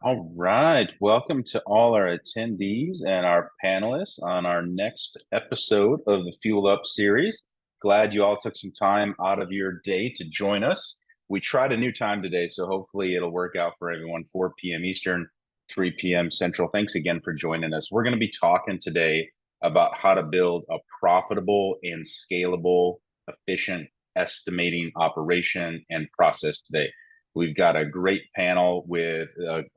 All right. Welcome to all our attendees and our panelists on our next episode of the Fuel Up series. Glad you all took some time out of your day to join us. We tried a new time today, so hopefully it'll work out for everyone. 4 p.m. Eastern, 3 p.m. Central. Thanks again for joining us. We're going to be talking today about how to build a profitable and scalable, efficient estimating operation and process today. We've got a great panel with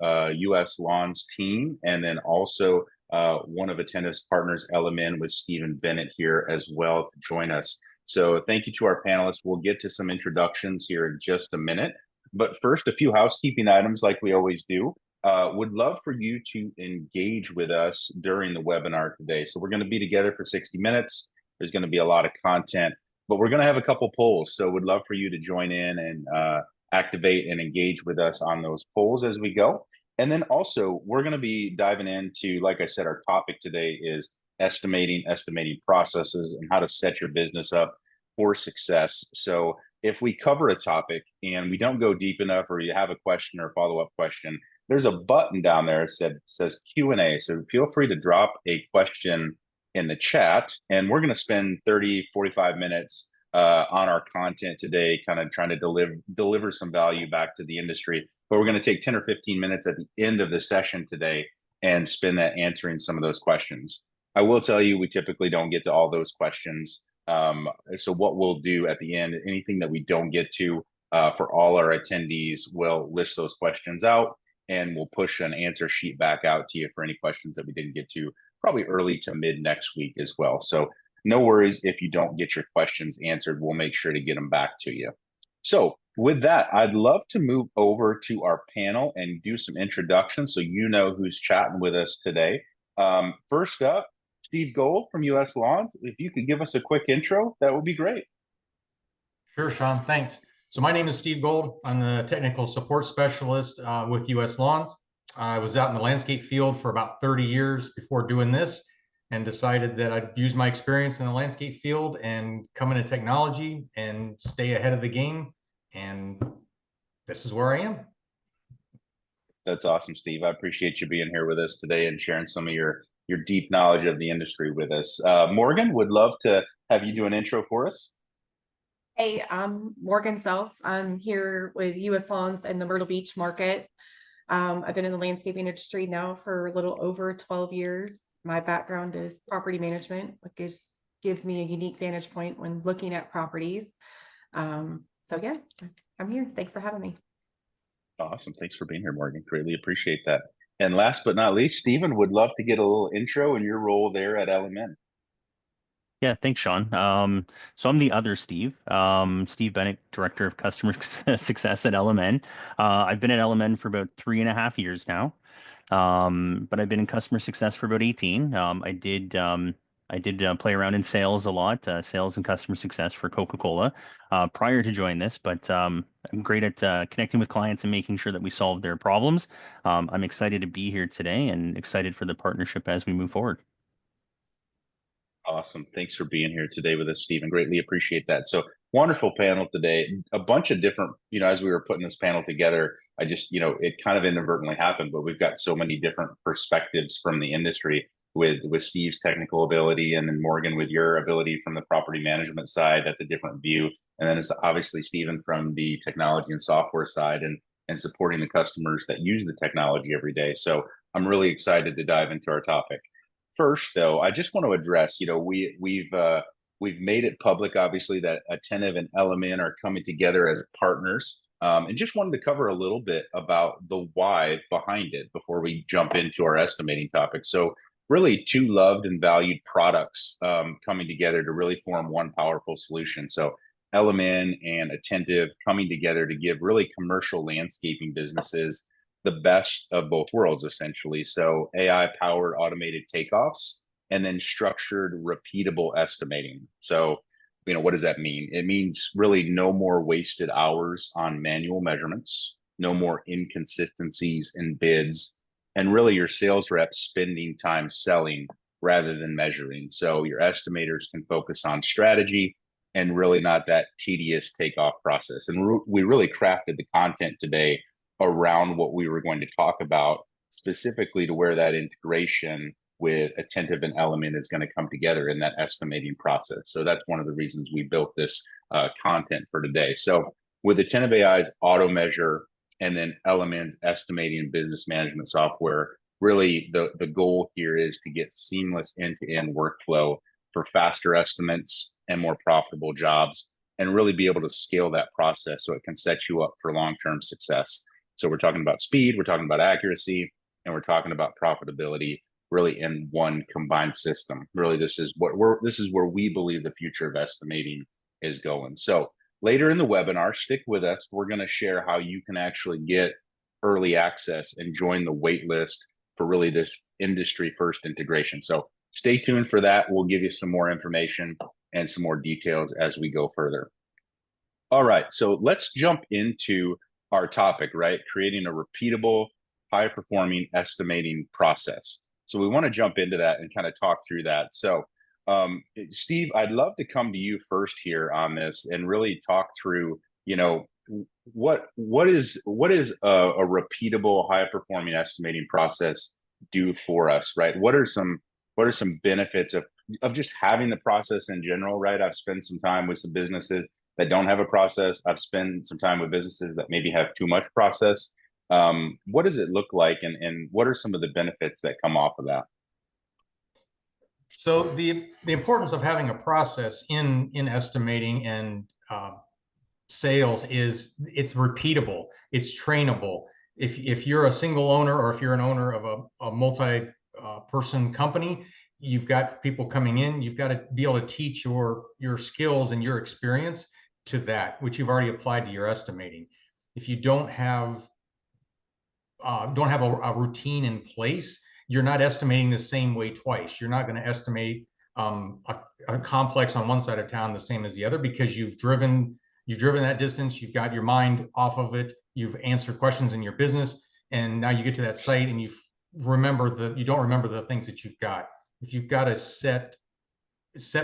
US Lawns team, and then also one of Attentive's partners, LMN, with Stephen Bennett here as well to join us. So thank you to our panelists. We'll get to some introductions here in just a minute. But first, a few housekeeping items like we always do. Would love for you to engage with us during the webinar today. So we're going to be together for 60 minutes. There's going to be a lot of content, but we're going to have a couple polls. So would love for you to join in and activate and engage with us on those polls as we go. And then also, we're going to be diving into, like I said, our topic today is estimating processes, and how to set your business up for success. So if we cover a topic and we don't go deep enough, or you have a question or follow-up question, there's a button down there that says Q&A. So feel free to drop a question in the chat, and we're going to spend 30, 45 minutes on our content today, kind of trying to deliver some value back to the industry. But we're going to take 10 or 15 minutes at the end of the session today and spend that answering some of those questions. I will tell you, we typically don't get to all those questions. So what we'll do at the end, anything that we don't get to for all our attendees, we'll list those questions out, and we'll push an answer sheet back out to you for any questions that we didn't get to, probably early to mid next week as well. So no worries if you don't get your questions answered. We'll make sure to get them back to you. So with that, I'd love to move over to our panel and do some introductions so you know who's chatting with us today. First up, Steve Gold from US Lawns. If you could give us a quick intro, that would be great. Sure, Shawn, thanks. So my name is Steve Gold. I'm the technical support specialist with US Lawns. I was out in the landscape field for about 30 years before doing this, and decided that I'd use my experience in the landscape field and come into technology and stay ahead of the game. And this is where I am. That's awesome, Steve. I appreciate you being here with us today and sharing some of your deep knowledge of the industry with us. Morgan, would love to have you do an intro for us. Hey, I'm Morgan Self. I'm here with US Lawns in the Myrtle Beach market. I've been in the landscaping industry now for a little over 12 years. My background is property management, which gives me a unique vantage point when looking at properties. So yeah, I'm here. Thanks for having me. Awesome. Thanks for being here, Morgan. Greatly appreciate that. And last but not least, Stephen, would love to get a little intro in your role there at LMN. Yeah, thanks, Shawn. So I'm the other Steve, Steve Bennett, Director of Customer Success at LMN. I've been at LMN for about 3.5 years now, but I've been in customer success for about 18. I did play around in sales a lot, sales and customer success for Coca-Cola prior to joining this, but I'm great at connecting with clients and making sure that we solve their problems. I'm excited to be here today and excited for the partnership as we move forward. Awesome. Thanks for being here today with us, Stephen. Greatly appreciate that. So wonderful panel today. A bunch of different, as we were putting this panel together, I just, it kind of inadvertently happened, but we've got so many different perspectives from the industry with Steve's technical ability, and then Morgan with your ability from the property management side. That's a different view. And then it's obviously Stephen from the technology and software side, and supporting the customers that use the technology every day. So I'm really excited to dive into our topic. First, though, I just want to address, we've made it public, obviously, that Attentive and LMN are coming together as partners, and just wanted to cover a little bit about the why behind it before we jump into our estimating topic. So really two loved and valued products coming together to really form one powerful solution. So LMN and Attentive coming together to give really commercial landscaping businesses the best of both worlds, essentially. So AI-powered automated takeoffs, and then structured, repeatable estimating. So, what does that mean? It means really no more wasted hours on manual measurements, no more inconsistencies in bids, and really your sales reps spending time selling rather than measuring. So your estimators can focus on strategy and really not that tedious takeoff process. And we really crafted the content today around what we were going to talk about, specifically to where that integration with Attentive and LMN is going to come together in that estimating process. So that's one of the reasons we built this content for today. So with Attentive AI's auto measure and then LMN's estimating and business management software, really the goal here is to get seamless end-to-end workflow for faster estimates and more profitable jobs, and really be able to scale that process so it can set you up for long-term success. So we're talking about speed, we're talking about accuracy, and we're talking about profitability, really in one combined system. Really, this is where we believe the future of estimating is going. So later in the webinar, stick with us. We're going to share how you can actually get early access and join the wait list for really this industry first integration. So stay tuned for that. We'll give you some more information and some more details as we go further. All right, so let's jump into our topic, right? Creating a repeatable, high-performing estimating process. So we want to jump into that and kind of talk through that. So Steve, I'd love to come to you first here on this and really talk through, what is a repeatable, high-performing estimating process do for us, right? What are some benefits of just having the process in general, right? I've spent some time with some businesses that don't have a process. I've spent some time with businesses that maybe have too much process. What does it look like, and what are some of the benefits that come off of that? So the importance of having a process in estimating and sales is it's repeatable, it's trainable. If you're a single owner, or if you're an owner of a multi-person company, you've got people coming in, you've got to be able to teach your skills and your experience to that, which you've already applied to your estimating. If you don't have a routine in place, you're not estimating the same way twice. You're not going to estimate a complex on one side of town the same as the other, because you've driven that distance, you've got your mind off of it, you've answered questions in your business, and now you get to that site and you don't remember the things that you've got. If you've got a set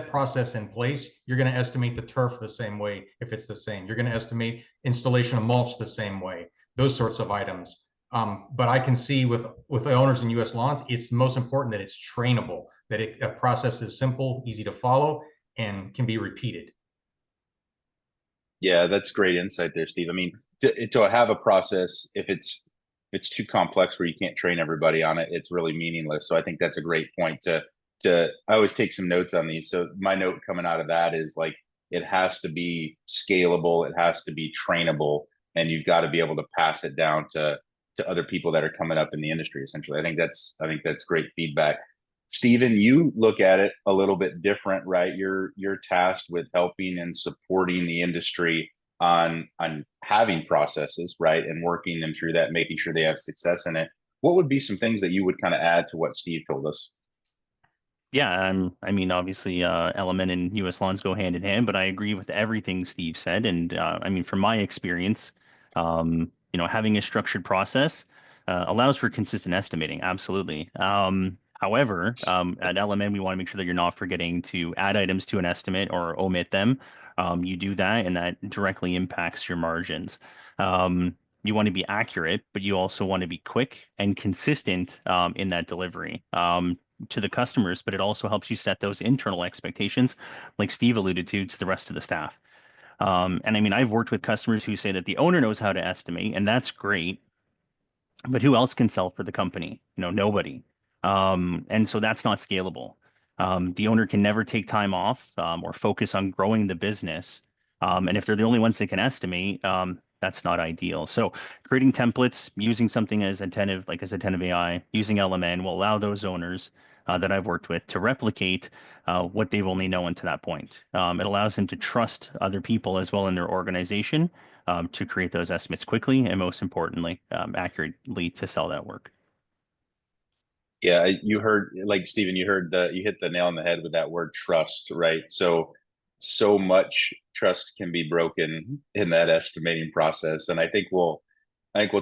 process in place, you're going to estimate the turf the same way if it's the same. You're going to estimate installation of mulch the same way, those sorts of items. But I can see with the owners in U.S. Lawns, it's most important that it's trainable, that a process is simple, easy to follow, and can be repeated. Yeah, that's great insight there, Steve. I mean, to have a process, if it's too complex where you can't train everybody on it, it's really meaningless. So I think that's a great point to I always take some notes on these. So my note coming out of that is like, it has to be scalable, it has to be trainable, and you've got to be able to pass it down to other people that are coming up in the industry, essentially. I think that's great feedback. Stephen, you look at it a little bit different, right? You're tasked with helping and supporting the industry on having processes, right? And working them through that, making sure they have success in it. What would be some things that you would kind of add to what Steve told us? Yeah, I mean, obviously, LMN and US Lawns go hand in hand, but I agree with everything Steve said. And I mean, from my experience, having a structured process allows for consistent estimating. Absolutely. However, at LMN, we want to make sure that you're not forgetting to add items to an estimate or omit them. You do that, and that directly impacts your margins. You want to be accurate, but you also want to be quick and consistent in that delivery to the customers, but it also helps you set those internal expectations, like Steve alluded to the rest of the staff. And I mean, I've worked with customers who say that the owner knows how to estimate, and that's great, but who else can sell for the company? Nobody. And so that's not scalable. The owner can never take time off or focus on growing the business. And if they're the only ones that can estimate, that's not ideal. So creating templates, using something as Attentive, like as Attentive AI, using LMN will allow those owners that I've worked with to replicate what they've only known to that point. It allows them to trust other people as well in their organization to create those estimates quickly and, most importantly, accurately to sell that work. Yeah, you heard, like Stephen, you hit the nail on the head with that word trust, right? So much trust can be broken in that estimating process, and I think we'll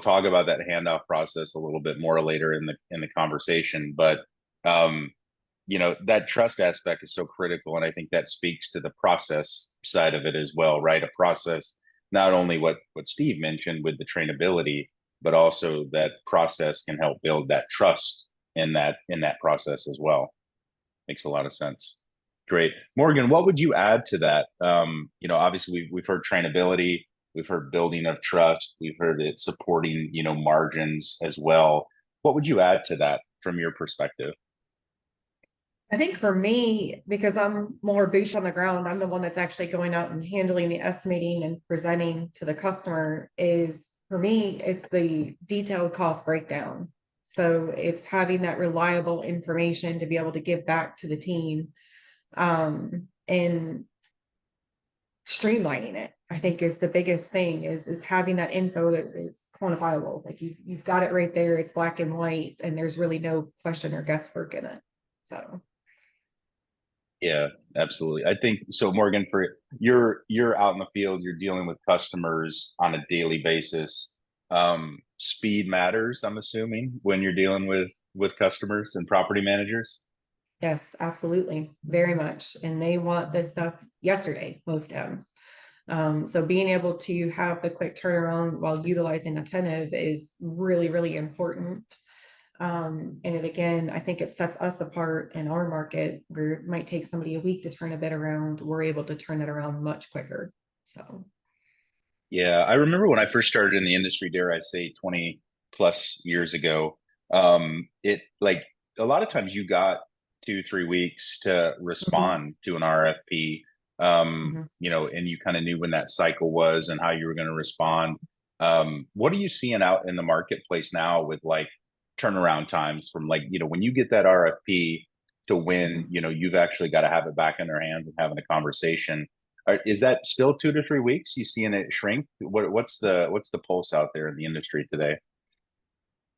talk about that handoff process a little bit more later in the conversation. But that trust aspect is so critical, and I think that speaks to the process side of it as well, right? A process, not only what Steve mentioned with the trainability, but also that process can help build that trust in that process as well. Makes a lot of sense. Great. Morgan, what would you add to that? Obviously we've heard trainability, we've heard building of trust, we've heard it supporting, margins as well. What would you add to that from your perspective? I think for me, because I'm more boots on the ground, I'm the one that's actually going out and handling the estimating and presenting to the customer, is for me, it's the detailed cost breakdown. So it's having that reliable information to be able to give back to the team, and streamlining it, I think, is the biggest thing, is having that info that it's quantifiable. Like you've got it right there, it's black and white, and there's really no question or guesswork in it. So yeah, absolutely. I think so, Morgan, for you're out in the field, you're dealing with customers on a daily basis. Speed matters, I'm assuming, when you're dealing with customers and property managers. yes, absolutely, very much. And they want this stuff yesterday, most times. So being able to have the quick turnaround while utilizing Attentive is really, really important. And it, again, I think it sets us apart in our market, where it might take somebody a week to turn a bid around. We're able to turn that around much quicker. So Yeah, I remember when I first started in the industry, dare I say 20 plus years ago, it like a lot of times you got 2-3 weeks to respond to an RFP, and you kind of knew when that cycle was and how you were going to respond. What are you seeing out in the marketplace now with like turnaround times from like, when you get that RFP to when, you've actually got to have it back in their hands and having a conversation? Is that still 2 to 3 weeks? You seeing it shrink? What's the pulse out there in the industry today?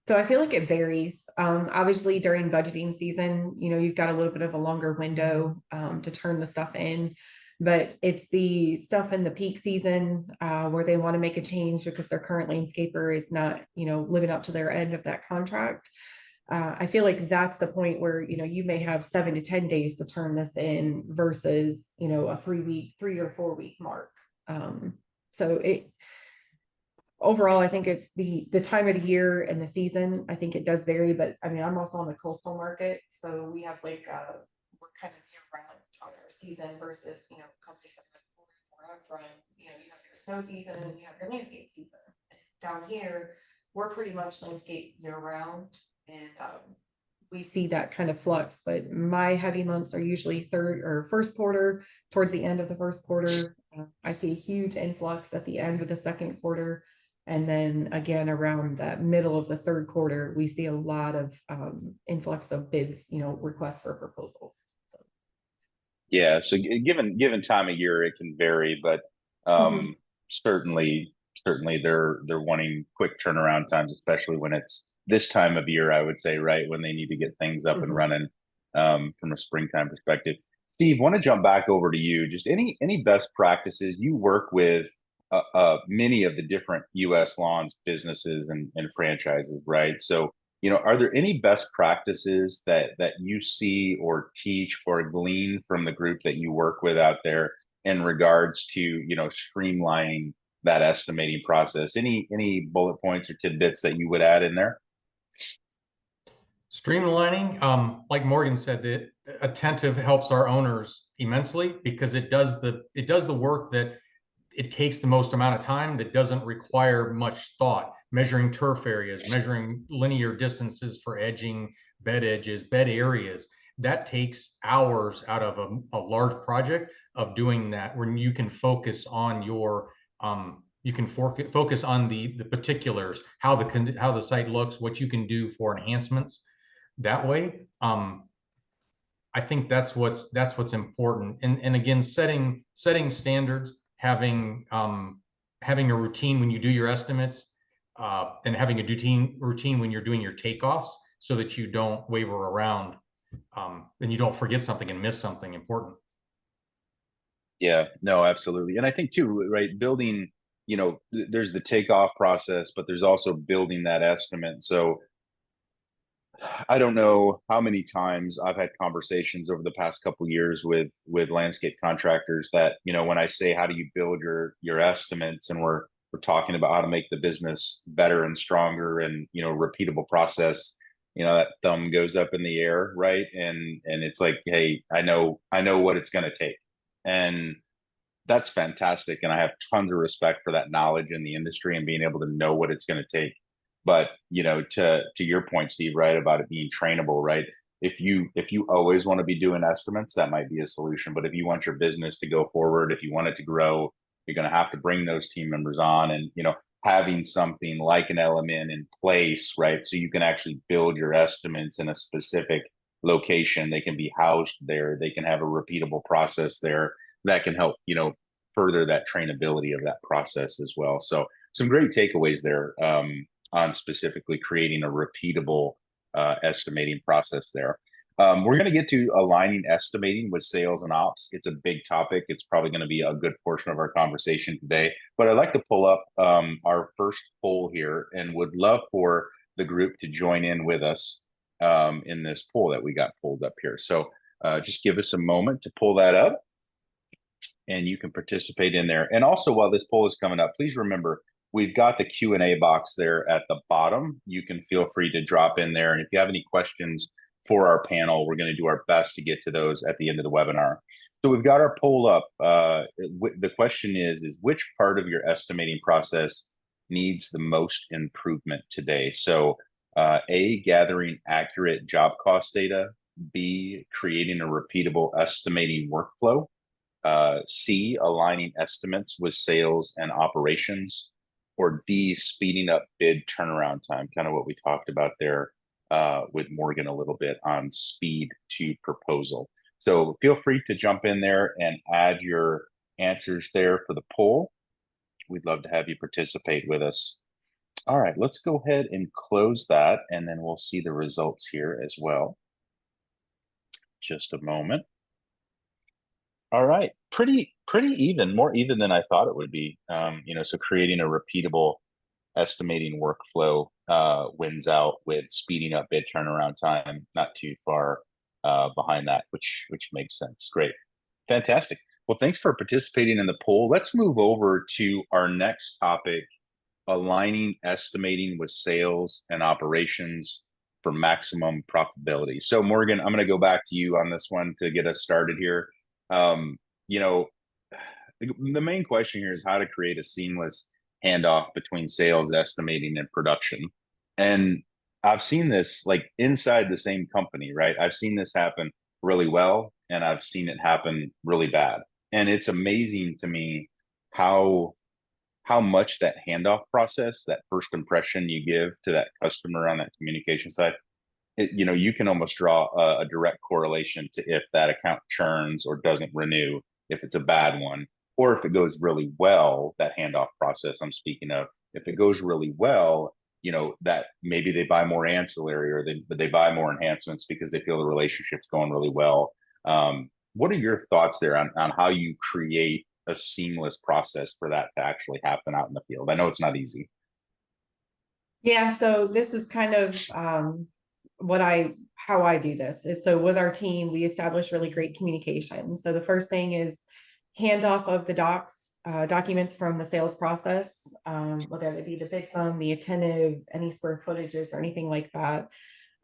So I feel like it varies. Obviously during budgeting season, you've got a little bit of a longer window to turn the stuff in, but it's the stuff in the peak season where they want to make a change because their current landscaper is not, living up to their end of that contract. I feel like that's the point where, you may have 7 to 10 days to turn this in versus, a 3 or 4 week mark. So overall, I think it's the time of the year and the season. I think it does vary, but I mean, I'm also on the coastal market, so we have like we're kind of year round on our season versus companies like where I'm from. You have your snow season and you have your landscape season. Down here, we're pretty much landscape year round, and we see that kind of flux. But my heavy months are usually third or first quarter, towards the end of the first quarter. I see a huge influx at the end of the second quarter. And then again, around that middle of the third quarter, we see a lot of influx of bids, requests for proposals. So. Yeah, so given time of year, it can vary, but certainly they're wanting quick turnaround times, especially when it's this time of year, I would say, right, when they need to get things up and running from a springtime perspective. Steve, want to jump back over to you. Just any best practices. You work with many of the different U.S. lawns businesses and franchises, right? So, are there any best practices that you see or teach or glean from the group that you work with out there in regards to, streamlining that estimating process? Any bullet points or tidbits that you would add in there? Streamlining, like Morgan said, that Attentive helps our owners immensely because it does the work that it takes the most amount of time, that doesn't require much thought. Measuring turf areas, measuring linear distances for edging, bed edges, bed areas. That takes hours out of a large project of doing that, when you can focus on your focus on the particulars, how the site looks, what you can do for enhancements that way. I think that's what's important. And again, setting standards, having a routine when you do your estimates, and having a routine when you're doing your takeoffs, so that you don't waver around, and you don't forget something and miss something important. Yeah, no, absolutely. And I think too, right, building, there's the takeoff process, but there's also building that estimate. So I don't know how many times I've had conversations over the past couple of years with landscape contractors that, when I say, how do you build your estimates, and we're talking about how to make the business better and stronger and, repeatable process, that thumb goes up in the air, right? And it's like, hey, I know what it's going to take. And that's fantastic. And I have tons of respect for that knowledge in the industry and being able to know what it's going to take. But, to your point, Steve, right, about it being trainable, right? If you always want to be doing estimates, that might be a solution. But if you want your business to go forward, if you want it to grow, you're going to have to bring those team members on, and, having something like an LMN in place, right? So you can actually build your estimates in a specific location. They can be housed there. They can have a repeatable process there that can help, further that trainability of that process as well. So some great takeaways there, on specifically creating a repeatable estimating process there. We're going to get to aligning estimating with sales and ops. It's a big topic. It's probably going to be a good portion of our conversation today. But I'd like to pull up our first poll here, and would love for the group to join in with us in this poll that we got pulled up here. So just give us a moment to pull that up, and you can participate in there. And also, while this poll is coming up, please remember, we've got the Q&A box there at the bottom. You can feel free to drop in there. And if you have any questions for our panel, we're going to do our best to get to those at the end of the webinar. So we've got our poll up. The question is which part of your estimating process needs the most improvement today? So A, gathering accurate job cost data. B, creating a repeatable estimating workflow. C, aligning estimates with sales and operations. Or D, speeding up bid turnaround time, kind of what we talked about there with Morgan a little bit on speed to proposal. So feel free to jump in there and add your answers there for the poll. We'd love to have you participate with us. All right, let's go ahead and close that, and then we'll see the results here as well. Just a moment. All right, pretty even, more even than I thought it would be. So creating a repeatable estimating workflow wins out with speeding up bid turnaround time, not too far behind that, which makes sense. Great, fantastic. Well, thanks for participating in the poll. Let's move over to our next topic: aligning estimating with sales and operations for maximum profitability. So Morgan, I'm going to go back to you on this one to get us started here. The main question here is how to create a seamless handoff between sales, estimating, and production. And I've seen this like inside the same company, right? I've seen this happen really well, and I've seen it happen really bad. And it's amazing to me how much that handoff process, that first impression you give to that customer on that communication side, you can almost draw a direct correlation to if that account churns or doesn't renew, if it's a bad one, or if it goes really well. That handoff process I'm speaking of, if it goes really well, that maybe they buy more ancillary, or they buy more enhancements because they feel the relationship's going really well. What are your thoughts there on how you create a seamless process for that to actually happen out in the field? I know it's not easy. Yeah, so this is kind of how I do this is, so with our team, we establish really great communication. So the first thing is handoff of the documents from the sales process, whether it be the bid sum, the attentive, any square footages, or anything like that.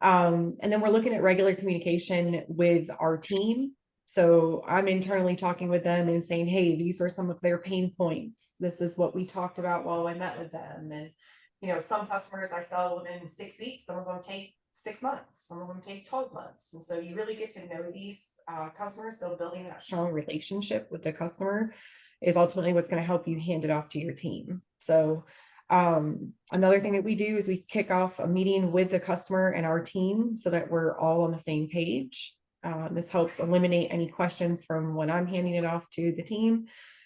And then we're looking at regular communication with our team. So I'm internally talking with them and saying, hey, these are some of their pain points. This is what we talked about while I met with them. And, some customers I sell within 6 weeks, some of them take 6 months, some of them take 12 months. And so you really get to know these customers. So building that strong relationship with the customer is ultimately what's going to help you hand it off to your team. So another thing that we do is we kick off a meeting with the customer and our team so that we're all on the same page. This helps eliminate any questions from when I'm handing it off to the team.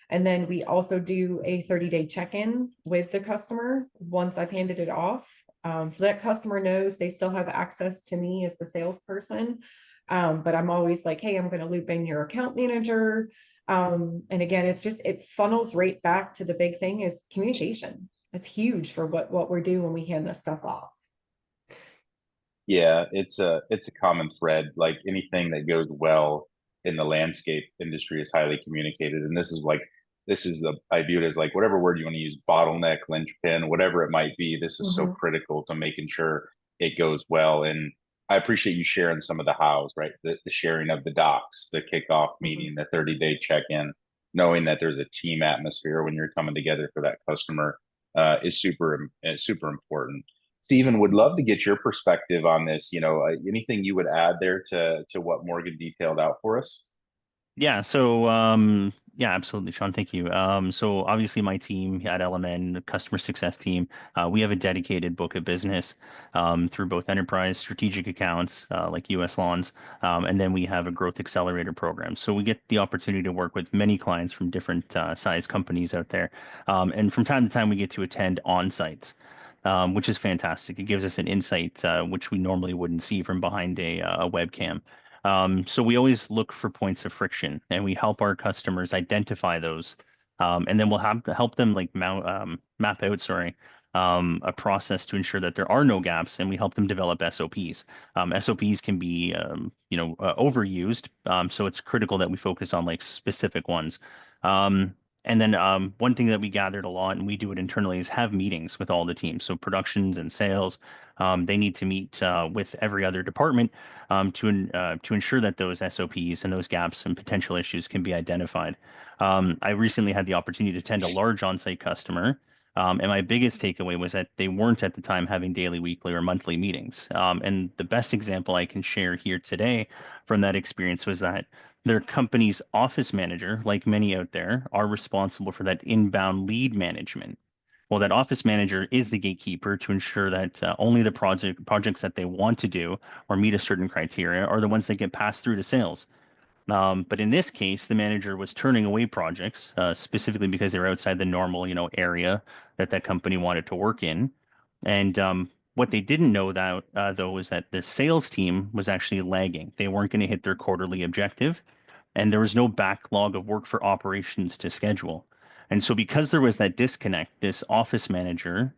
And then we also do a 30-day check-in with the customer once I've handed it off. So that customer knows they still have access to me as the salesperson. But I'm always like, hey, I'm going to loop in your account manager. And again, it funnels right back to the big thing is communication. It's huge for what we do when we hand this stuff off. Yeah, it's a common thread. Like anything that goes well in the landscape industry is highly communicated. And this is like this is I view it as like whatever word you want to use, bottleneck, linchpin, whatever it might be. This is so Mhm. critical to making sure it goes well. And I appreciate you sharing some of the hows, right? The sharing of the docs, the kickoff Mhm. meeting, the 30-day check-in, knowing that there's a team atmosphere when you're coming together for that customer is super important. Stephen, would love to get your perspective on this. Anything you would add there to what Morgan detailed out for us? Yeah, so yeah, absolutely, Shawn. Thank you. So obviously my team at LMN, the customer success team, we have a dedicated book of business through both enterprise strategic accounts like US Lawns, and then we have a growth accelerator program. So we get the opportunity to work with many clients from different size companies out there. And from time to time, we get to attend on-sites. Which is fantastic. It gives us an insight which we normally wouldn't see from behind a webcam. So we always look for points of friction and we help our customers identify those. And then we'll have to help them like map out, a process to ensure that there are no gaps and we help them develop SOPs. SOPs can be, overused. So it's critical that we focus on like specific ones. And then one thing that we gathered a lot, and we do it internally, is have meetings with all the teams. So productions and sales, they need to meet with every other department to ensure that those SOPs and those gaps and potential issues can be identified. I recently had the opportunity to attend a large on-site customer, and my biggest takeaway was that they weren't at the time having daily, weekly, or monthly meetings. And the best example I can share here today from that experience was that their company's office manager, like many out there, are responsible for that inbound lead management. Well, that office manager is the gatekeeper to ensure that only the projects that they want to do or meet a certain criteria are the ones that get passed through to sales. But in this case, the manager was turning away projects specifically because they were outside the normal, area that that company wanted to work in. And what they didn't know that though was that the sales team was actually lagging. They weren't going to hit their quarterly objective, and there was no backlog of work for operations to schedule. And so, because there was that disconnect, this office manager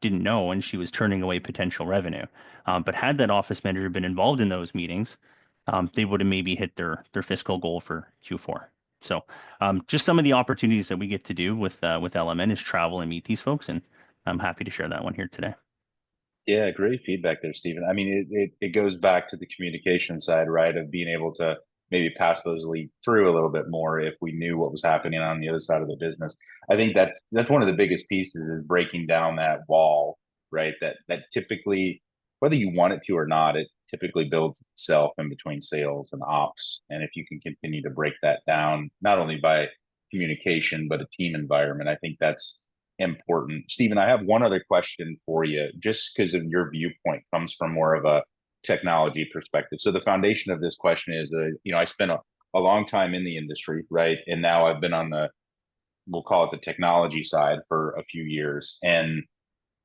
didn't know, and she was turning away potential revenue. But had that office manager been involved in those meetings, they would have maybe hit their fiscal goal for Q4. So, just some of the opportunities that we get to do with LMN is travel and meet these folks, and I'm happy to share that one here today. Yeah, great feedback there, Stephen. I mean, it goes back to the communication side, right? Of being able to maybe pass those leads through a little bit more if we knew what was happening on the other side of the business. I think that's one of the biggest pieces is breaking down that wall, right? That typically, whether you want it to or not, it typically builds itself in between sales and ops. And if you can continue to break that down, not only by communication, but a team environment, I think that's important. Stephen, I have one other question for you, just because of your viewpoint comes from more of a technology perspective. So the foundation of this question is, I spent a long time in the industry, right? And now I've been on we'll call it the technology side for a few years. And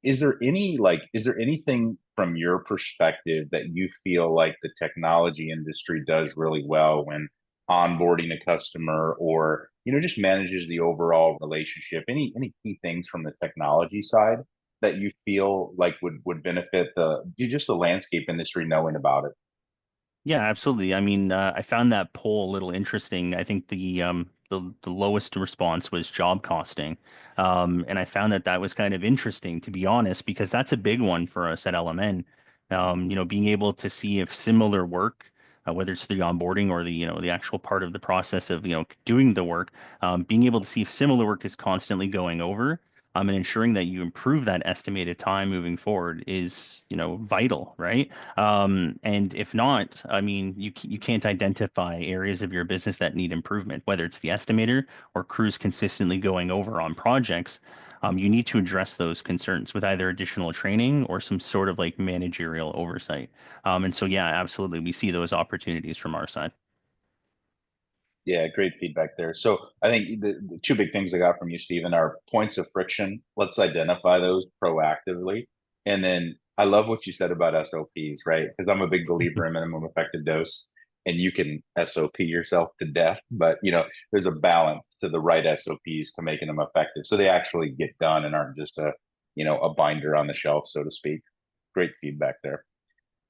is there anything from your perspective that you feel like the technology industry does really well when onboarding a customer or, just manages the overall relationship? Any key things from the technology side that you feel like would benefit the landscape industry knowing about it? Yeah, absolutely. I mean, I found that poll a little interesting. I think the lowest response was job costing, and I found that that was kind of interesting, to be honest, because that's a big one for us at LMN. Being able to see if similar work, whether it's the onboarding or the actual part of the process of doing the work, being able to see if similar work is constantly going over. And ensuring that you improve that estimated time moving forward is, vital, right? And if not, I mean, you can't identify areas of your business that need improvement, whether it's the estimator or crews consistently going over on projects. You need to address those concerns with either additional training or some sort of like managerial oversight. And so, yeah, absolutely, we see those opportunities from our side. Yeah, great feedback there. So I think the two big things I got from you, Stephen, are points of friction. Let's identify those proactively. And then I love what you said about SOPs, right? Because I'm a big believer in minimum effective dose, and you can SOP yourself to death, but there's a balance to the right SOPs to making them effective. So they actually get done and aren't just a binder on the shelf, so to speak. Great feedback there.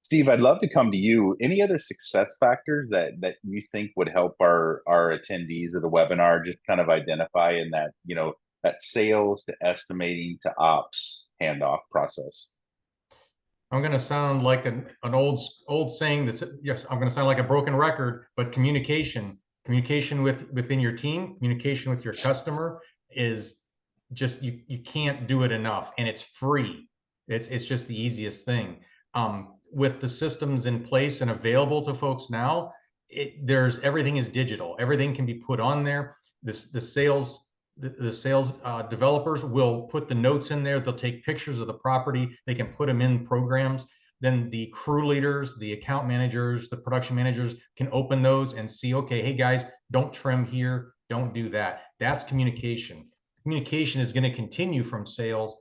Steve, I'd love to come to you. Any other success factors that you think would help our attendees of the webinar just kind of identify in that, that sales to estimating to ops handoff process? I'm going to sound like an old saying that's, yes, I'm going to sound like a broken record, but communication within your team, communication with your customer is just, you can't do it enough, and it's free. It's just the easiest thing. With the systems in place and available to folks now, everything is digital. Everything can be put on there. The sales developers will put the notes in there. They'll take pictures of the property. They can put them in programs. Then the crew leaders, the account managers, the production managers can open those and see, okay, hey guys, don't trim here, don't do that. That's communication. Communication is going to continue from sales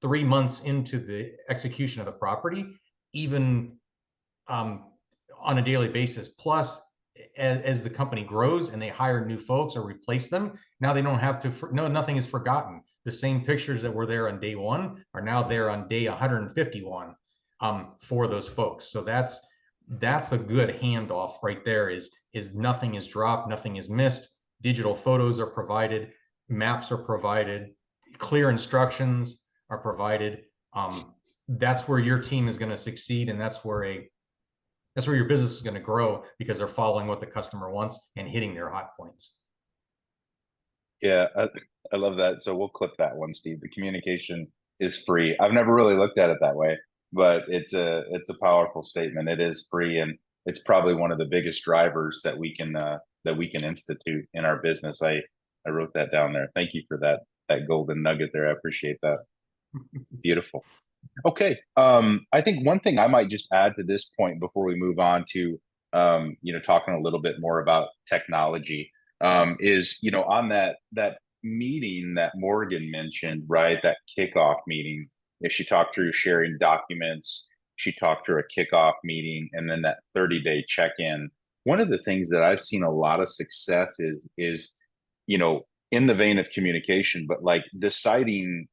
3 months into the execution of the property, even on a daily basis. Plus, as the company grows and they hire new folks or replace them, now they don't have to, nothing is forgotten. The same pictures that were there on day 1 are now there on day 151 for those folks. So that's a good handoff right there. Is nothing is dropped, nothing is missed. Digital photos are provided, maps are provided, clear instructions are provided. That's where your team is going to succeed, and that's where your business is going to grow, because they're following what the customer wants and hitting their hot points. Yeah, I love that. So we'll clip that one, Steve. The communication is free. I've never really looked at it that way, but it's a powerful statement. It is free, and it's probably one of the biggest drivers that we can institute in our business. I wrote that down there. Thank you for that golden nugget there. I appreciate that. Beautiful. Okay. I think one thing I might just add to this point before we move on to talking a little bit more about technology, is on that meeting that Morgan mentioned, right? That kickoff meeting. If she talked through sharing documents, she talked through a kickoff meeting, and then that 30-day check-in. One of the things that I've seen a lot of success is in the vein of communication, but like deciding,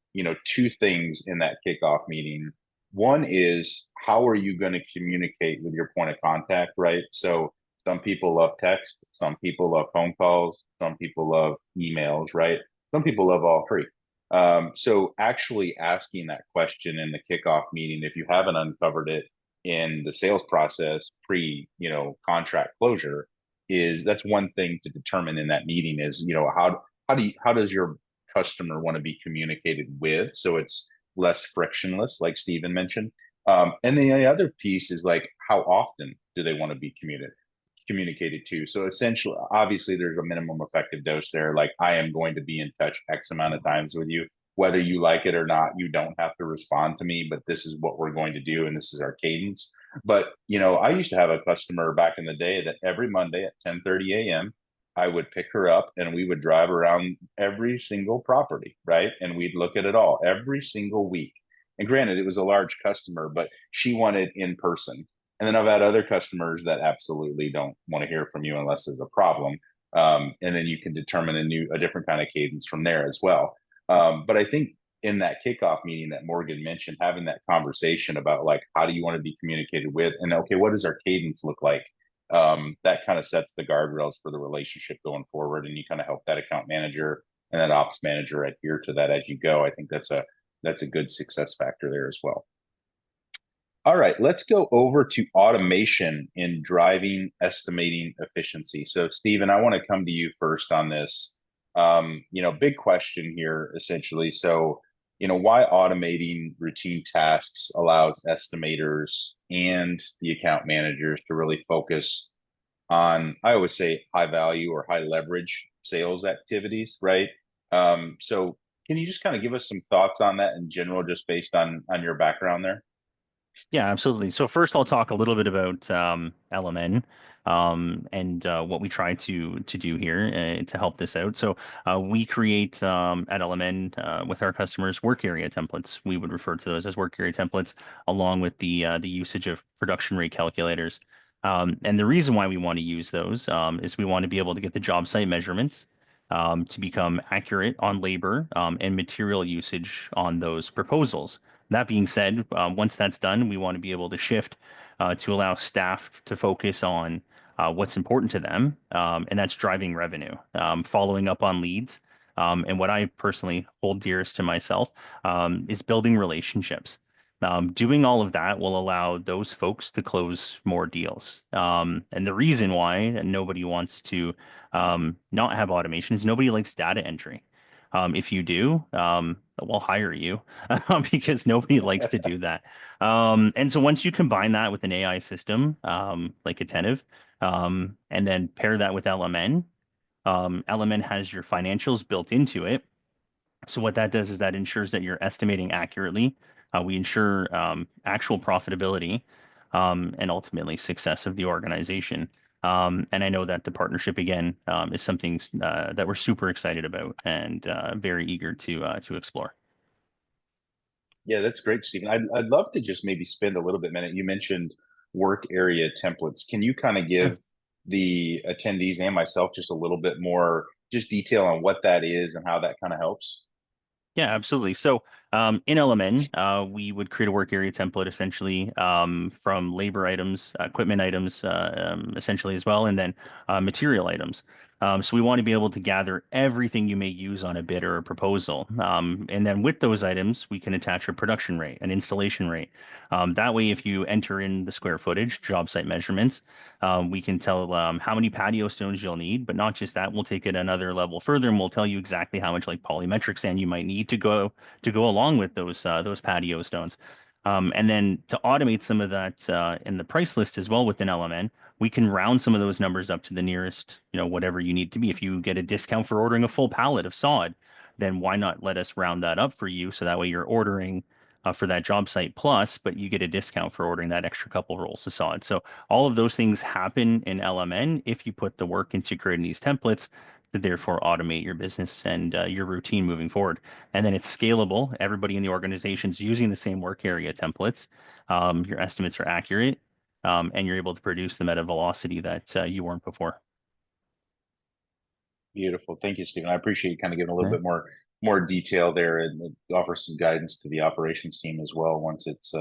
two things in that kickoff meeting. One is, how are you going to communicate with your point of contact, right? So some people love text, some people love phone calls, some people love emails, right? Some people love all three. So actually asking that question in the kickoff meeting, if you haven't uncovered it in the sales process pre, contract closure, that's one thing to determine in that meeting is, how does your customer want to be communicated with, so it's less frictionless, like Stephen mentioned. And the other piece is like, how often do they want to be communicated to? So essentially, obviously, there's a minimum effective dose there. Like, I am going to be in touch X amount of times with you, whether you like it or not. You don't have to respond to me, but this is what we're going to do, and this is our cadence. But I used to have a customer back in the day that every Monday at 10:30 a.m. I would pick her up and we would drive around every single property, right? And we'd look at it all every single week. And granted, it was a large customer, but she wanted in person. And then I've had other customers that absolutely don't want to hear from you unless there's a problem. And then you can determine a different kind of cadence from there as well. But I think in that kickoff meeting that Morgan mentioned, having that conversation about like, how do you want to be communicated with? And okay, what does our cadence look like? That kind of sets the guardrails for the relationship going forward, and you kind of help that account manager and that ops manager adhere to that as you go. I think that's a good success factor there as well. All right, let's go over to automation in driving estimating efficiency. So Stephen, I want to come to you first on this. Big question here, essentially. So, why automating routine tasks allows estimators and the account managers to really focus on, I always say, high value or high leverage sales activities, right? So can you just kind of give us some thoughts on that in general, just based on your background there? Yeah, absolutely. So first, I'll talk a little bit about LMN and what we try to do here to help this out. So we create at LMN with our customers work area templates. We would refer to those as work area templates, along with the usage of production rate calculators. And the reason why we want to use those is we want to be able to get the job site measurements to become accurate on labor and material usage on those proposals. That being said, once that's done, we want to be able to shift to allow staff to focus on what's important to them, and that's driving revenue, following up on leads. And what I personally hold dearest to myself is building relationships. Doing all of that will allow those folks to close more deals. And the reason why nobody wants to not have automation is nobody likes data entry. If you do, we'll hire you because nobody likes to do that. And so once you combine that with an AI system like Attentive, and then pair that with LMN, LMN has your financials built into it. So what that does is that ensures that you're estimating accurately. We ensure actual profitability and ultimately success of the organization. And I know that the partnership again is something that we're super excited about and very eager to explore. Yeah, that's great, Stephen. I'd love to just maybe spend a little bit minute. You mentioned work area templates. Can you kind of give the attendees and myself just a little bit more just detail on what that is and how that kind of helps? Yeah, absolutely. So in LMN, we would create a work area template essentially from labor items, equipment items, essentially as well, and then material items. So we want to be able to gather everything you may use on a bid or a proposal. And then with those items, we can attach a production rate, an installation rate. That way, if you enter in the square footage, job site measurements, we can tell how many patio stones you'll need, but not just that, we'll take it another level further and we'll tell you exactly how much like polymetric sand you might need to go along with those patio stones. And then to automate some of that in the price list as well within LMN, we can round some of those numbers up to the nearest, whatever you need to be. If you get a discount for ordering a full pallet of sod, then why not let us round that up for you so that way you're ordering for that job site plus, but you get a discount for ordering that extra couple rolls of sod. So all of those things happen in LMN if you put the work into creating these templates to therefore automate your business and your routine moving forward. And then it's scalable. Everybody in the organization is using the same work area templates. Your estimates are accurate, and you're able to produce them at a velocity that you weren't before. Beautiful. Thank you, Stephen. I appreciate you kind of giving a little Yeah. bit more detail there and offer some guidance to the operations team as well once it's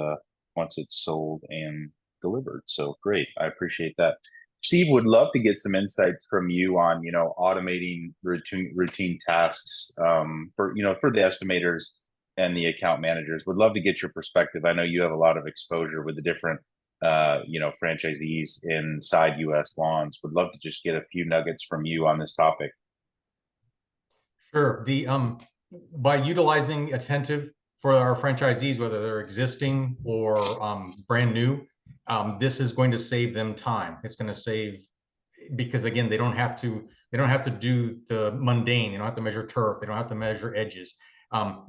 sold and delivered. So great. I appreciate that. Steve, would love to get some insights from you on, automating routine tasks for the estimators and the account managers. Would love to get your perspective. I know you have a lot of exposure with the different franchisees inside US Lawns. Would love to just get a few nuggets from you on this topic. Sure. The by utilizing Attentive for our franchisees, whether they're existing or brand new, this is going to save them time. It's going to save, because again, they don't have to do the mundane. They don't have to measure turf. They don't have to measure edges.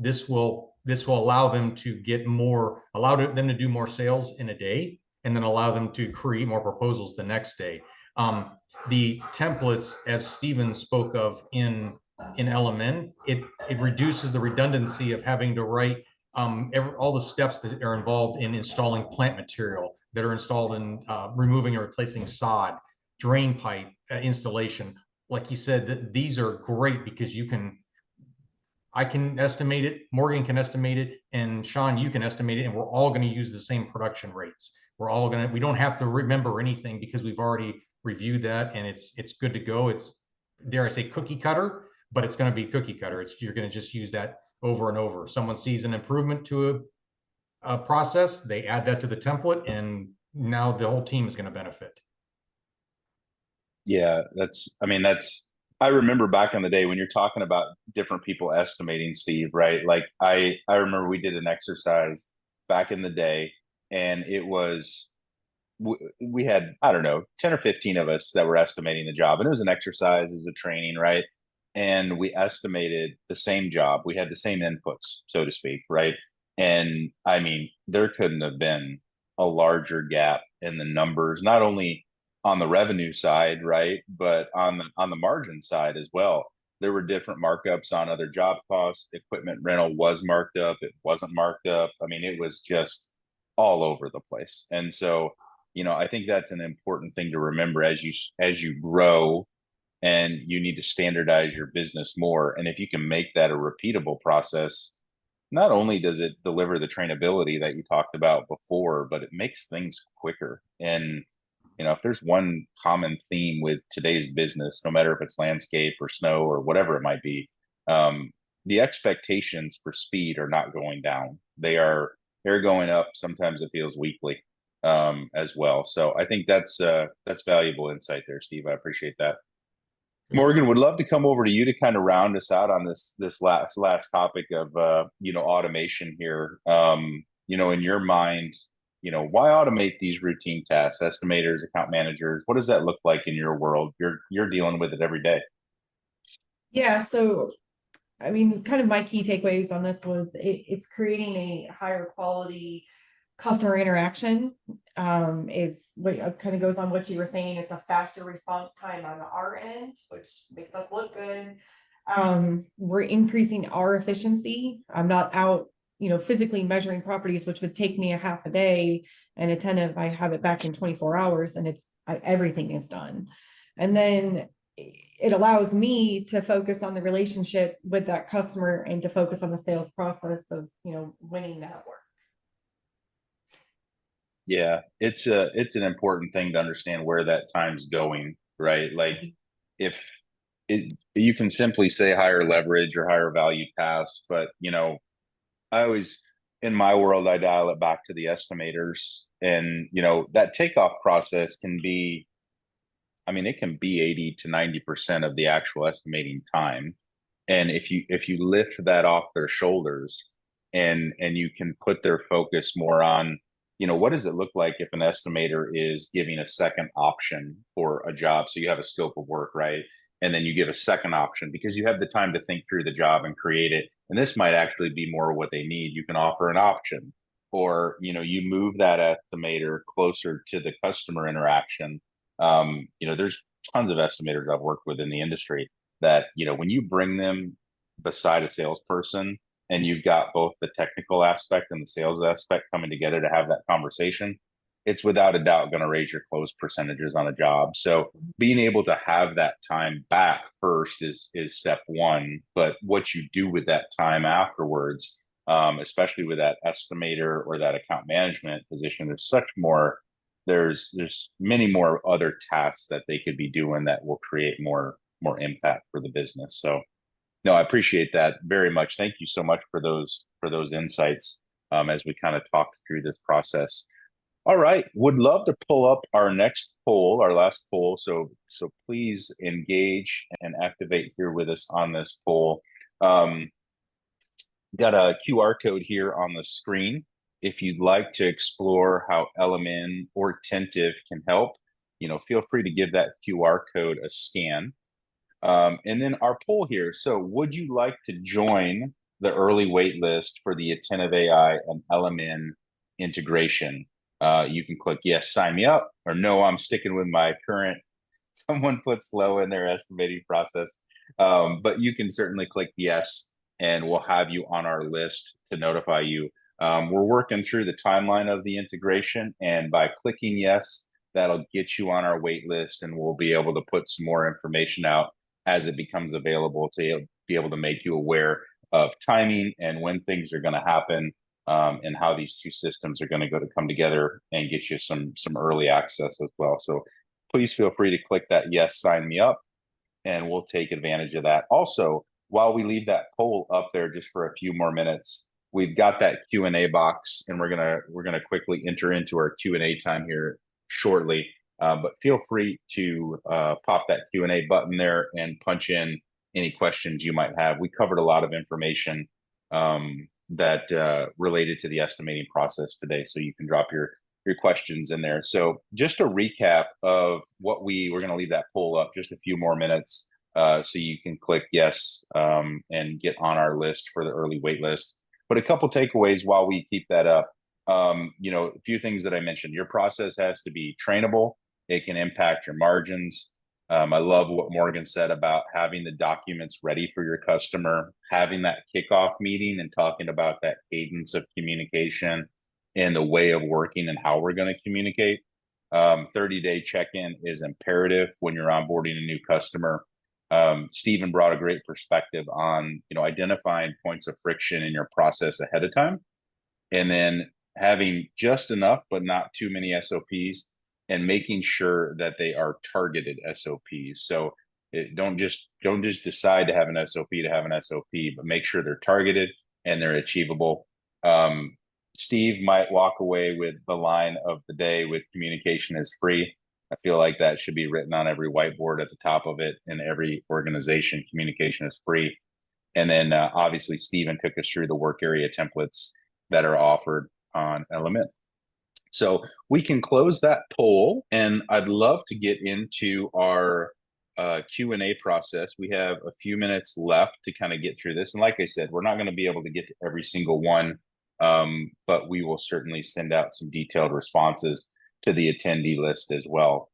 This will allow them to them to do more sales in a day, and then allow them to create more proposals the next day. The templates, as Stephen spoke of in LMN, it reduces the redundancy of having to write all the steps that are involved in installing plant material, that are installed in removing or replacing sod, drain pipe installation. Like he said, that these are great because I can estimate it, Morgan can estimate it, and Shawn, you can estimate it, and we're all going to use the same production rates. We don't have to remember anything because we've already reviewed that, and it's good to go. It's, dare I say, cookie cutter, but it's going to be cookie cutter. You're going to just use that over and over. If someone sees an improvement to a process, they add that to the template, and now the whole team is going to benefit. Yeah, I remember back in the day when you're talking about different people estimating, Steve, right? Like I remember we did an exercise back in the day, and it was we had, I don't know, 10 or 15 of us that were estimating the job, and it was an exercise, it was a training, right? And we estimated the same job. We had the same inputs, so to speak, right? And I mean, there couldn't have been a larger gap in the numbers, not only on the revenue side, right, but on the margin side as well. There were different markups on other job costs. Equipment rental was marked up, it wasn't marked up. I mean, it was just all over the place. And so, I think that's an important thing to remember as you grow, and you need to standardize your business more. And if you can make that a repeatable process, not only does it deliver the trainability that you talked about before, but it makes things quicker. And if there's one common theme with today's business, no matter if it's landscape or snow or whatever it might be, the expectations for speed are not going down. They're going up. Sometimes it feels weekly, as well. So I think that's valuable insight there, Steve. I appreciate that. Morgan, would love to come over to you to kind of round us out on this last topic of automation here. In your mind, why automate these routine tasks? Estimators, account managers, what does that look like in your world? You're dealing with it every day. Yeah, so I mean, kind of my key takeaways on this was it's creating a higher quality customer interaction. It's what kind of goes on what you were saying. It's a faster response time on our end, which makes us look good. We're increasing our efficiency. I'm not out, physically measuring properties, which would take me a half a day, and Attentive, I have it back in 24 hours, and everything is done. And then it allows me to focus on the relationship with that customer and to focus on the sales process of, winning that work. Yeah, it's an important thing to understand where that time's going, right? Like if you can simply say higher leverage or higher value tasks, but I always, in my world, I dial it back to the estimators, and that takeoff process can be, I mean, it can be 80 to 90% of the actual estimating time. And if you lift that off their shoulders, and you can put their focus more on, what does it look like if an estimator is giving a second option for a job? So you have a scope of work, right? And then you give a second option because you have the time to think through the job and create it. And this might actually be more what they need. You can offer an option, or you move that estimator closer to the customer interaction. There's tons of estimators I've worked with in the industry that, when you bring them beside a salesperson and you've got both the technical aspect and the sales aspect coming together to have that conversation, it's without a doubt going to raise your close percentages on a job. So being able to have that time back first is step one, but what you do with that time afterwards, especially with that estimator or that account management position, there's many more other tasks that they could be doing that will create more impact for the business. So no, I appreciate that very much. Thank you so much for those insights, as we kind of talked through this process. All right, would love to pull up our next poll, our last poll. So please engage and activate here with us on this poll. Got a QR code here on the screen. If you'd like to explore how LMN or Attentive can help, feel free to give that QR code a scan. And then our poll here. So would you like to join the early wait list for the Attentive.ai and LMN integration? You can click yes, sign me up, or no, I'm sticking with my current. Someone put slow in their estimating process. But you can certainly click yes, and we'll have you on our list to notify you. We're working through the timeline of the integration, and by clicking yes, that'll get you on our wait list, and we'll be able to put some more information out as it becomes available to be able to make you aware of timing and when things are going to happen, and how these two systems are going to come together and get you some early access as well. So please feel free to click that yes, sign me up, and we'll take advantage of that. Also, while we leave that poll up there just for a few more minutes, we've got that Q&A box, and we're gonna quickly enter into our Q&A time here shortly. But feel free to pop that Q&A button there and punch in any questions you might have. We covered a lot of information that related to the estimating process today, so you can drop your questions in there. So just a recap of what we're going to leave that poll up just a few more minutes, so you can click yes, and get on our list for the early wait list. But a couple takeaways while we keep that up. A few things that I mentioned. Your process has to be trainable. It can impact your margins. I love what Morgan said about having the documents ready for your customer, having that kickoff meeting and talking about that cadence of communication and the way of working and how we're going to communicate. 30-day check-in is imperative when you're onboarding a new customer. Stephen brought a great perspective on, identifying points of friction in your process ahead of time, and then having just enough, but not too many SOPs, and making sure that they are targeted SOPs. So don't just decide to have an SOP, but make sure they're targeted and they're achievable. Steve might walk away with the line of the day with communication is free. I feel like that should be written on every whiteboard at the top of it in every organization. Communication is free. And then obviously Stephen took us through the work area templates that are offered on LMN. So we can close that poll, and I'd love to get into our Q&A process. We have a few minutes left to kind of get through this. And like I said, we're not going to be able to get to every single one, but we will certainly send out some detailed responses to the attendee list as well.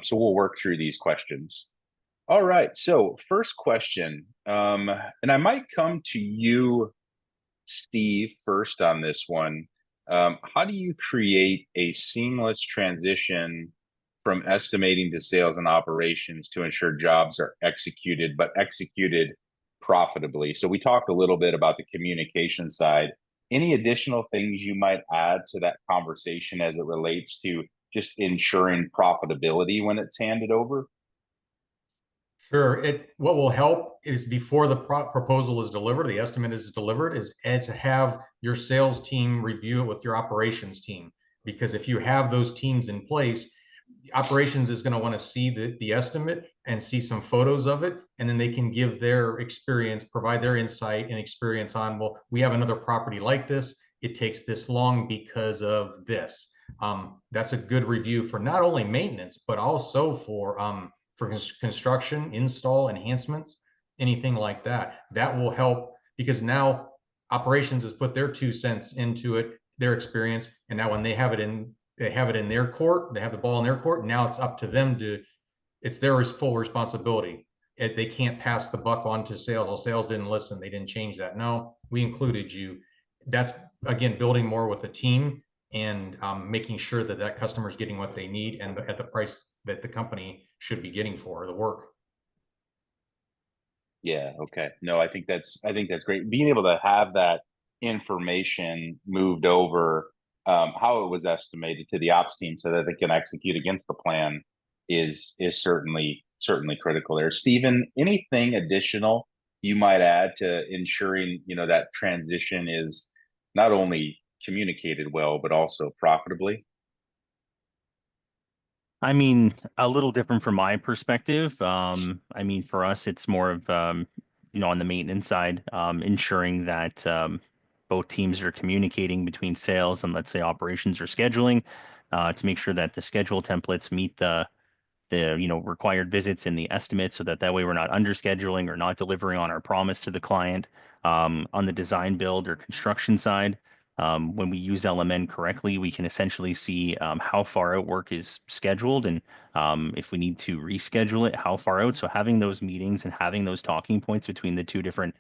So we'll work through these questions. All right, so first question, and I might come to you, Steve, first on this one. How do you create a seamless transition from estimating to sales and operations to ensure jobs are executed, but executed profitably? So we talked a little bit about the communication side. Any additional things you might add to that conversation as it relates to just ensuring profitability when it's handed over? Sure. What will help is before the proposal is delivered, the estimate is delivered, is to have your sales team review it with your operations team. Because if you have those teams in place, operations is going to want to see the estimate and see some photos of it, and then they can give their experience, provide their insight and experience on, well, we have another property like this. It takes this long because of this. That's a good review for not only maintenance, but also for construction, install, enhancements, anything like that. That will help, because now operations has put their 2 cents into it, their experience, and now when they have it in their court, they have the ball in their court. Now it's up to them it's their full responsibility. They can't pass the buck on to sales. Well, sales didn't listen. They didn't change that. No, we included you. That's, again, building more with a team and making sure that customer is getting what they need and at the price that the company should be getting for the work. Yeah. Okay. No, I think that's great. Being able to have that information moved over, how it was estimated to the ops team so that they can execute against the plan is certainly critical there. Stephen, anything additional you might add to ensuring, that transition is not only communicated well, but also profitably? I mean, a little different from my perspective. I mean, for us, it's more of, on the maintenance side, ensuring that both teams are communicating between sales and, let's say, operations or scheduling, to make sure that the schedule templates meet the required visits in the estimate, so that way we're not under scheduling or not delivering on our promise to the client. On the design, build, or construction side, when we use LMN correctly, we can essentially see how far out work is scheduled, and if we need to reschedule it, how far out. So having those meetings and having those talking points between the two different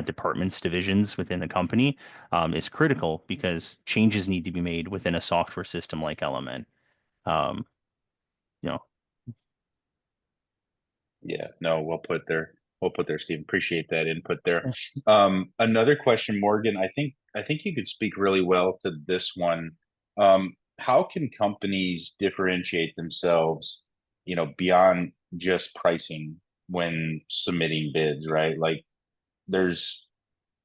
departments, divisions within the company, is critical, because changes need to be made within a software system like LMN. Um, you know, Yeah, no, well put there. Well put there, Steve. Appreciate that input there. Another question, Morgan. I think you could speak really well to this one. How can companies differentiate themselves, beyond just pricing when submitting bids, right? Like, there's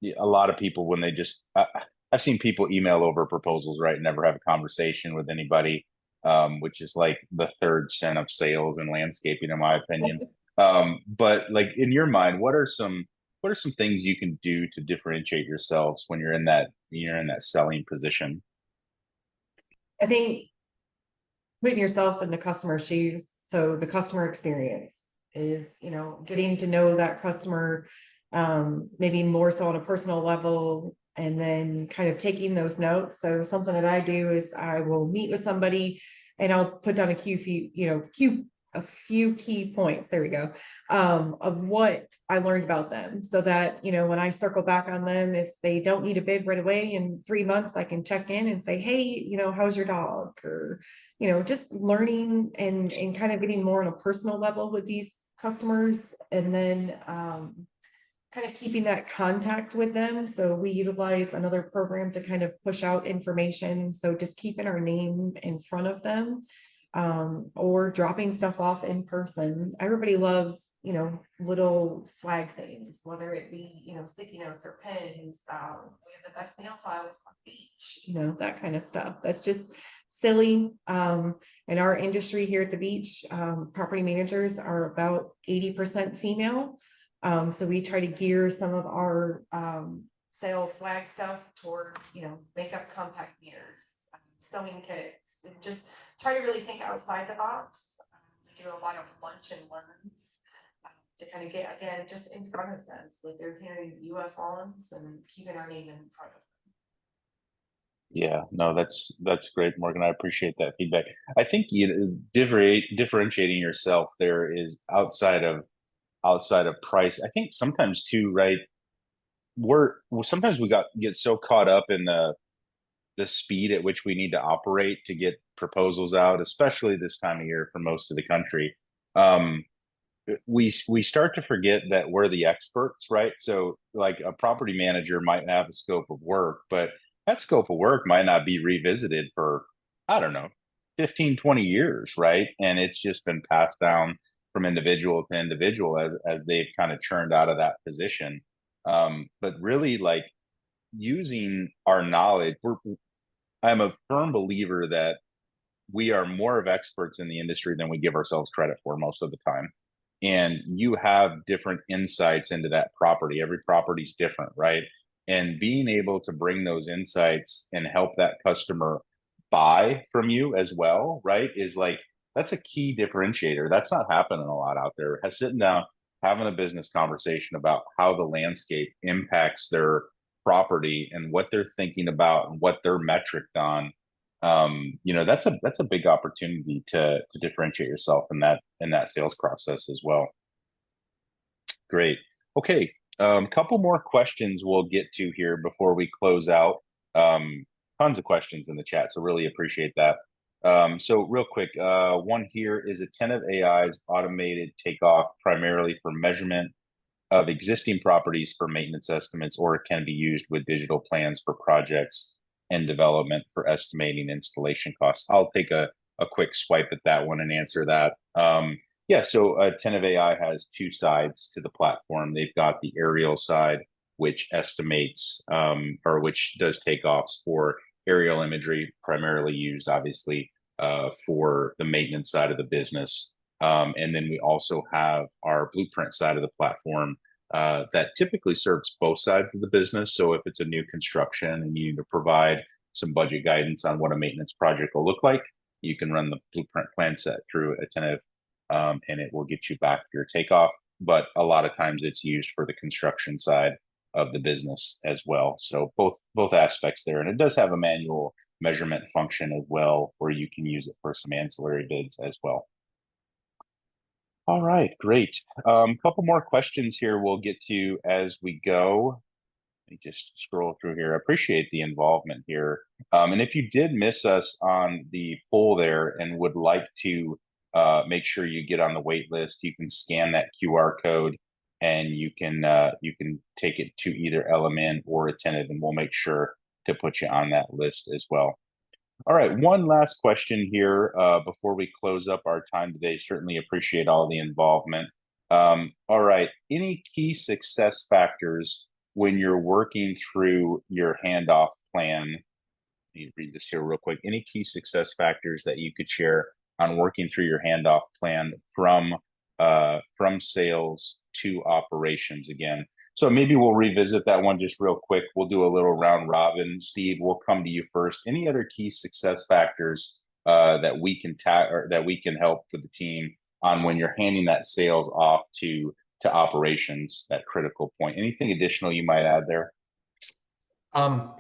a lot of people when they just I've seen people email over proposals, right? Never have a conversation with anybody, which is like the third sin of sales and landscaping, in my opinion. But like, in your mind, what are some things you can do to differentiate yourselves when you're in that selling position? I think putting yourself in the customer's shoes. So the customer experience is, getting to know that customer, maybe more so on a personal level, and then kind of taking those notes. So something that I do is I will meet with somebody and I'll put down a Q a few key points, there we go, of what I learned about them, so that, you know, when I circle back on them, if they don't need a bid right away in 3 months, I can check in and say, hey, you know, how's your dog? Or, you know, just learning and kind of getting more on a personal level with these customers. And then kind of keeping that contact with them. So we utilize another program to kind of push out information. So just keeping our name in front of them, or dropping stuff off in person. Everybody loves, you know, little swag things, whether it be, you know, sticky notes or pens. We have the best nail files on the beach, you know, that kind of stuff. That's just silly. In our industry here at the beach, property managers are about 80% female. So we try to gear some of our sales swag stuff towards, you know, makeup compact mirrors, sewing kits, and just try to really think outside the box. We do a lot of lunch and learns to kind of get, again, just in front of them, so that they're hearing US Lawns and keeping our name in front of them. Yeah, no, that's great, Morgan. I appreciate that feedback. I think differentiating yourself there is outside of price. I think sometimes too, right? Sometimes we get so caught up in the speed at which we need to operate to get proposals out, especially this time of year for most of the country. We start to forget that we're the experts, right? So like a property manager might have a scope of work, but that scope of work might not be revisited for, I don't know, 15, 20 years, right? And it's just been passed down from individual to individual as they've kind of churned out of that position. But really, like, using our knowledge, I'm a firm believer that we are more of experts in the industry than we give ourselves credit for most of the time. And you have different insights into that property. Every property's different, right? And being able to bring those insights and help that customer buy from you as well, right, is like, that's a key differentiator. That's not happening a lot out there. Sitting down, having a business conversation about how the landscape impacts their property and what they're thinking about and what they're metriced on. You know, that's a big opportunity to differentiate yourself in that sales process as well. Great. Okay. Couple more questions we'll get to here before we close out. Tons of questions in the chat, so really appreciate that. So real quick, one here is Attentive.ai's automated takeoff primarily for measurement of existing properties for maintenance estimates, or it can be used with digital plans for projects and development for estimating installation costs. I'll take a quick swipe at that one and answer that. Yeah, so Attentive.ai has two sides to the platform. They've got the aerial side, which estimates or which does takeoffs for aerial imagery, primarily used, obviously, for the maintenance side of the business. And then we also have our blueprint side of the platform that typically serves both sides of the business. So if it's a new construction and you need to provide some budget guidance on what a maintenance project will look like, you can run the blueprint plan set through Attentive, and it will get you back your takeoff. But a lot of times it's used for the construction side of the business as well. So both aspects there. And it does have a manual measurement function as well, where you can use it for some ancillary bids as well. All right, great. Couple more questions here we'll get to as we go. Let me just scroll through here. I appreciate the involvement here. And if you did miss us on the poll there and would like to make sure you get on the wait list, you can scan that QR code and you can take it to either LMN or Attentive, and we'll make sure to put you on that list as well. All right, one last question here before we close up our time today. Certainly appreciate all the involvement. All right, any key success factors when you're working through your handoff plan? Let me read this here real quick. Any key success factors that you could share on working through your handoff plan from sales to operations again? So maybe we'll revisit that one just real quick. We'll do a little round robin. Steve, we'll come to you first. Any other key success factors that we can help with the team on when you're handing that sales off to operations, that critical point? Anything additional you might add there?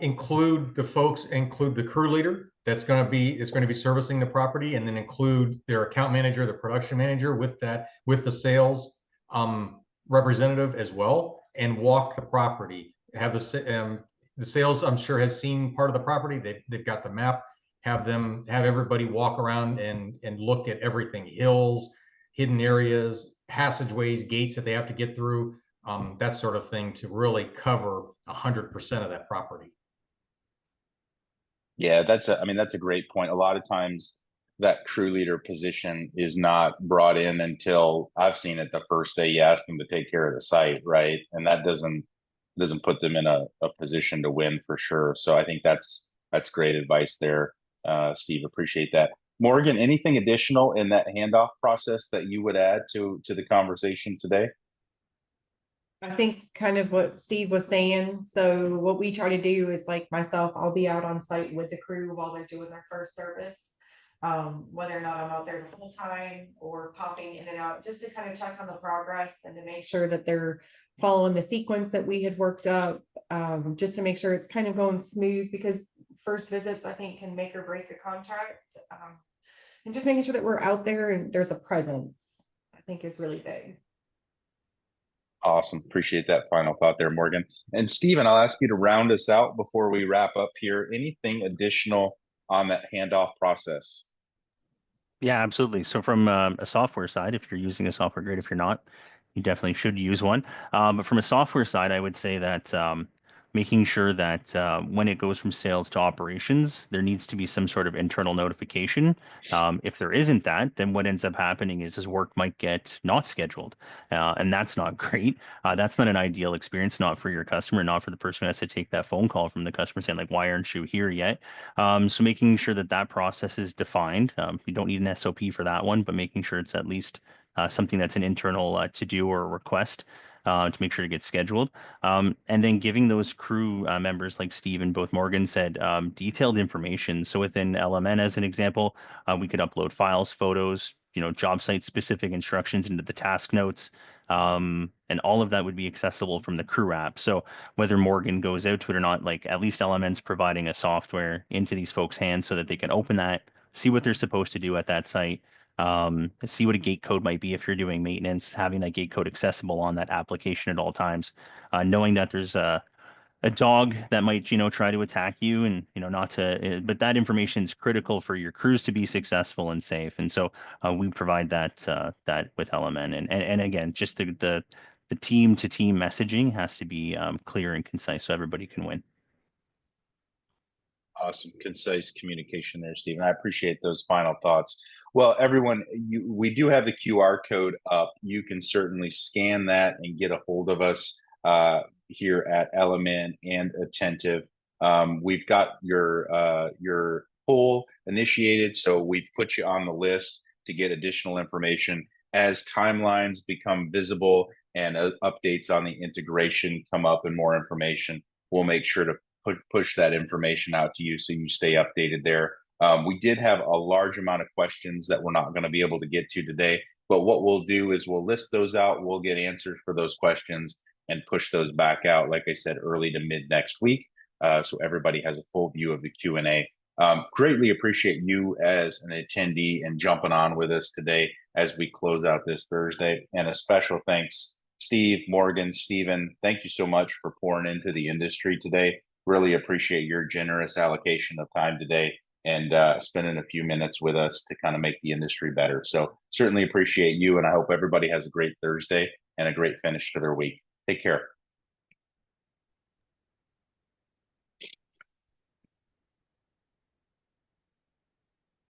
Include the crew leader that's going to be servicing the property, and then include their account manager, the production manager with the sales representative as well, and walk the property. Have the sales, I'm sure, has seen part of the property. They've got the map. Have everybody walk around and look at everything: hills, hidden areas, passageways, gates that they have to get through, that sort of thing, to really cover 100% of that property. Yeah, that's a great point. A lot of times that crew leader position is not brought in until, I've seen it, the first day you ask them to take care of the site, right? And that doesn't put them in a position to win for sure. So I think that's great advice there, Steve. Appreciate that. Morgan, anything additional in that handoff process that you would add to the conversation today? I think kind of what Steve was saying. So what we try to do is, like myself, I'll be out on site with the crew while they're doing their first service. Whether or not I'm out there the whole time or popping in and out, just to kind of check on the progress and to make sure that they're following the sequence that we had worked up, just to make sure it's kind of going smooth, because first visits, I think, can make or break a contract. And just making sure that we're out there and there's a presence, I think, is really big. Awesome. Appreciate that final thought there, Morgan. And Stephen, I'll ask you to round us out before we wrap up here. Anything additional on that handoff process? Yeah, absolutely. So from a software side, if you're using a software, great. If you're not, you definitely should use one. But from a software side, I would say that making sure that when it goes from sales to operations, there needs to be some sort of internal notification. If there isn't that, then what ends up happening is his work might get not scheduled, and that's not great. That's not an ideal experience, not for your customer, not for the person who has to take that phone call from the customer saying, like, why aren't you here yet? So making sure that that process is defined. You don't need an SOP for that one, but making sure it's at least something that's an internal to do or a request to make sure to get scheduled. And then giving those crew members, like Steve and both Morgan said, detailed information. So within LMN, as an example, we could upload files, photos, job site specific instructions into the task notes. And all of that would be accessible from the crew app. So whether Morgan goes out to it or not, like, at least LMN's providing a software into these folks' hands so that they can open that, see what they're supposed to do at that site, see what a gate code might be if you're doing maintenance, having that gate code accessible on that application at all times, knowing that there's a dog that might, try to attack you, and, not to, but that information is critical for your crews to be successful and safe. And so we provide that with LMN. And again, just the team to team messaging has to be clear and concise so everybody can win. Awesome, concise communication there, Stephen. I appreciate those final thoughts. Well, everyone, we do have the QR code up. You can certainly scan that and get a hold of us here at LMN and Attentive. We've got your poll initiated, so we've put you on the list to get additional information as timelines become visible and updates on the integration come up and more information. We'll make sure to push that information out to you so you stay updated there. We did have a large amount of questions that we're not going to be able to get to today, but what we'll do is we'll list those out. We'll get answers for those questions and push those back out, like I said, early to mid next week, so everybody has a full view of the Q&A. Greatly appreciate you as an attendee and jumping on with us today as we close out this Thursday. And a special thanks, Steve, Morgan, Stephen, thank you so much for pouring into the industry today. Really appreciate your generous allocation of time today and spending a few minutes with us to kind of make the industry better. So certainly appreciate you, and I hope everybody has a great Thursday and a great finish to their week. Take care.